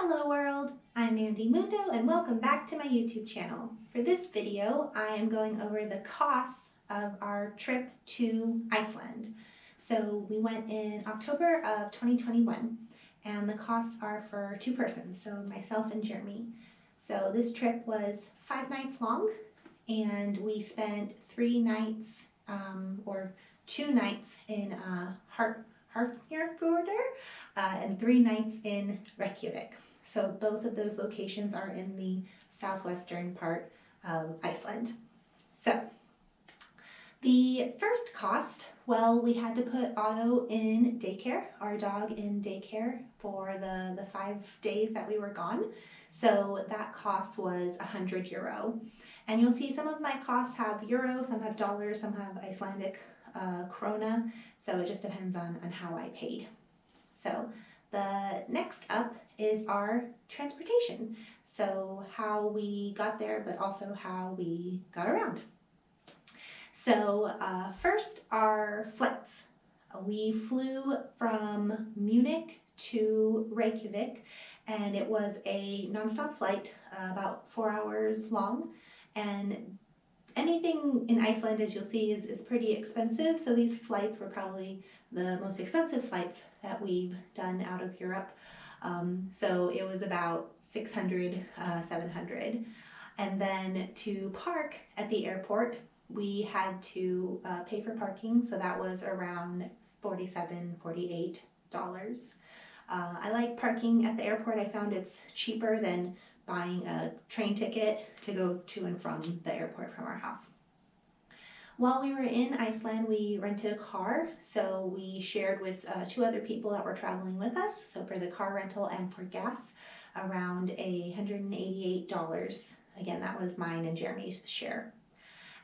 Hello world, I'm Mandy Mundo and welcome back to my YouTube channel. For this video, I am going over the costs of our trip to Iceland. So we went in October of 2021 and the costs are for two persons, so myself and Jeremy. So this trip was 5 nights long and we spent 3 nights or 2 nights in Hafnarfjordur and 3 nights in Reykjavik. So both of those locations are in the southwestern part of Iceland. So the first cost, well, we had to put Otto in daycare, our dog in daycare for the 5 days that we were gone. So that cost was €100. And you'll see some of my costs have euro, some have dollars, some have Icelandic krona. So it just depends on how I paid. So the next up is our transportation. So how we got there, but also how we got around. So first, our flights. We flew from Munich to Reykjavik, and it was a nonstop flight, about 4 hours long. And anything in Iceland, as you'll see, is pretty expensive. So these flights were probably the most expensive flights that we've done out of Europe. So it was about 600, 700. And then to park at the airport, we had to pay for parking. So that was around $47, $48. I like parking at the airport. I found it's cheaper than buying a train ticket to go to and from the airport from our house. While we were in Iceland, we rented a car, so we shared with 2 other people that were traveling with us. So for the car rental and for gas, around $188. Again, that was mine and Jeremy's share.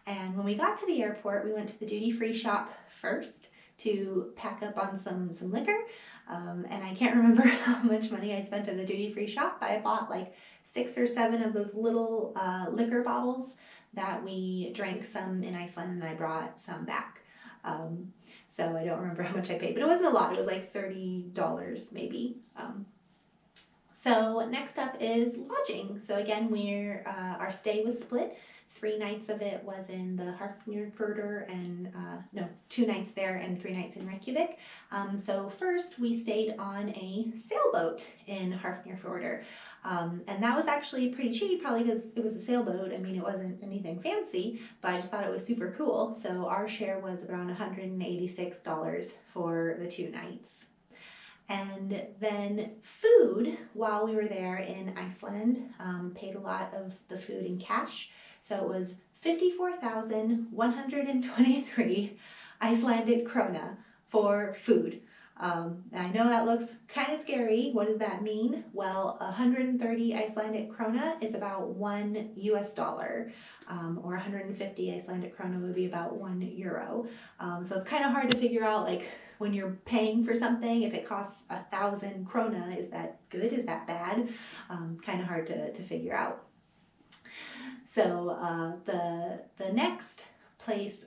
And when we got to the airport, we went to the duty-free shop first to pack up on some liquor. And I can't remember how much money I spent at the duty-free shop, but I bought like 6 or 7 of those little liquor bottles that we drank some in Iceland, and I brought some back. So I don't remember how much I paid, but it wasn't a lot. It was like $30 maybe. So next up is lodging. So again, our stay was split. 3 nights of it was in the Hafnarfjordur and 2 nights there and 3 nights in Reykjavik. So first we stayed on a sailboat in Hafnarfjordur. And that was actually pretty cheap, probably because it was a sailboat. I mean, it wasn't anything fancy, but I just thought it was super cool. So our share was around $186 for the 2 nights. And then food, while we were there in Iceland, paid a lot of the food in cash. So it was 54,123 Icelandic krona for food. I know that looks kind of scary. What does that mean? Well, 130 Icelandic krona is about $1 US, or 150 Icelandic krona would be about €1. So it's kind of hard to figure out, like, when you're paying for something, if it costs 1,000 krona, is that good? Is that bad? Kind of hard to figure out. So the next place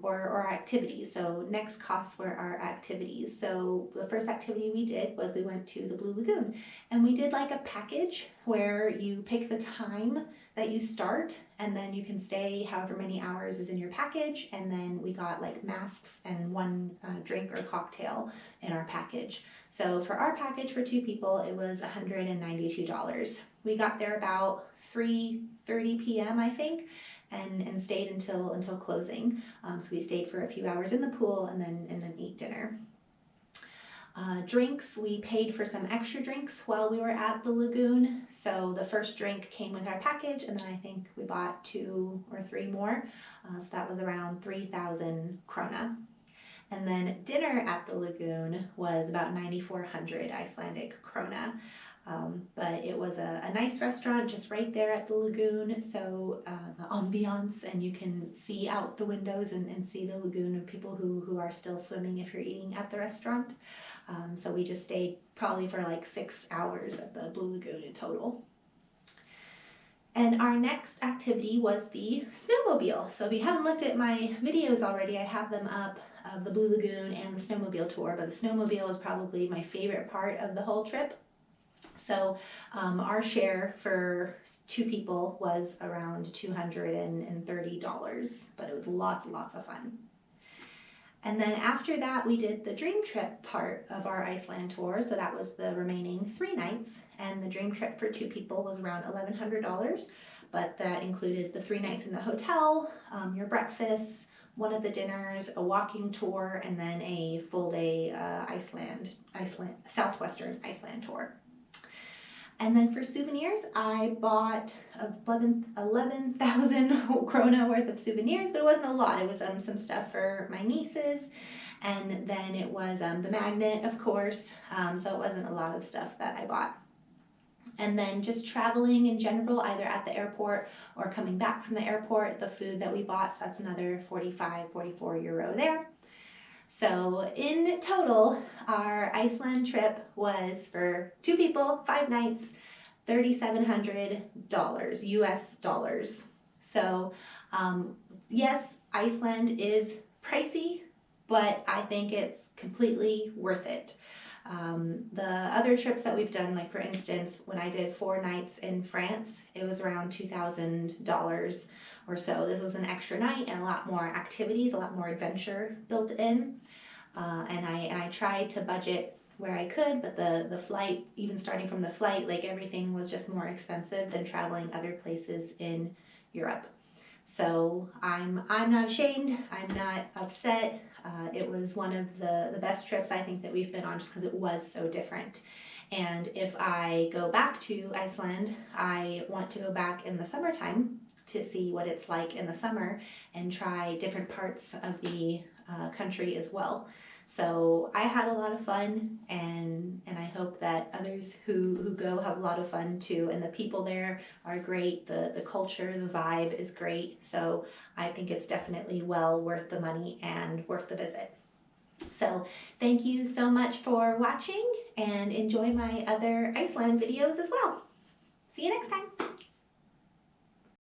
or activities. So next costs were our activities. So the first activity we did was we went to the Blue Lagoon, and we did like a package where you pick the time that you start, and then you can stay however many hours is in your package. And then we got like masks and 1 drink or cocktail in our package. So for our package for 2 people, it was $192. We got there about 3:30 p.m. I think, and stayed until closing. So we stayed for a few hours in the pool and then ate dinner. Drinks, we paid for some extra drinks while we were at the lagoon. So the first drink came with our package, and then I think we bought 2 or 3 more. So that was around 3,000 krona. And then dinner at the lagoon was about 9,400 Icelandic krona. But it was a nice restaurant just right there at the lagoon. So the ambiance, and you can see out the windows and see the lagoon of people who are still swimming if you're eating at the restaurant. So we just stayed probably for like 6 hours at the Blue Lagoon in total. And our next activity was the snowmobile. So if you haven't looked at my videos already, I have them up of the Blue Lagoon and the snowmobile tour, but the snowmobile is probably my favorite part of the whole trip. So our share for 2 people was around $230, but it was lots and lots of fun. And then after that, we did the dream trip part of our Iceland tour. So that was the remaining 3 nights. And the dream trip for 2 people was around $1,100, but that included the 3 nights in the hotel, your breakfast, one of the dinners, a walking tour, and then a full day southwestern Iceland tour. And then for souvenirs, I bought 11,000 krona worth of souvenirs, but it wasn't a lot. It was some stuff for my nieces, and then it was the magnet, of course, so it wasn't a lot of stuff that I bought. And then just traveling in general, either at the airport or coming back from the airport, the food that we bought, so that's another 44 euro there. So in total, our Iceland trip was for 2 people, 5 nights, $3,700 US dollars. So yes, Iceland is pricey, but I think it's completely worth it. The other trips that we've done, like for instance, when I did 4 nights in France, it was around $2,000 or so. This was an extra night and a lot more activities, a lot more adventure built in. And I tried to budget where I could, but the flight, even starting from the flight, like everything was just more expensive than traveling other places in Europe. So I'm not ashamed, I'm not upset. It was one of the best trips I think that we've been on, just because it was so different. And if I go back to Iceland, I want to go back in the summertime to see what it's like in the summer and try different parts of the country as well. So I had a lot of fun, and I hope that others who go have a lot of fun too. And the people there are great, the culture, the vibe is great. So I think it's definitely well worth the money and worth the visit. So thank you so much for watching, and enjoy my other Iceland videos as well. See you next time.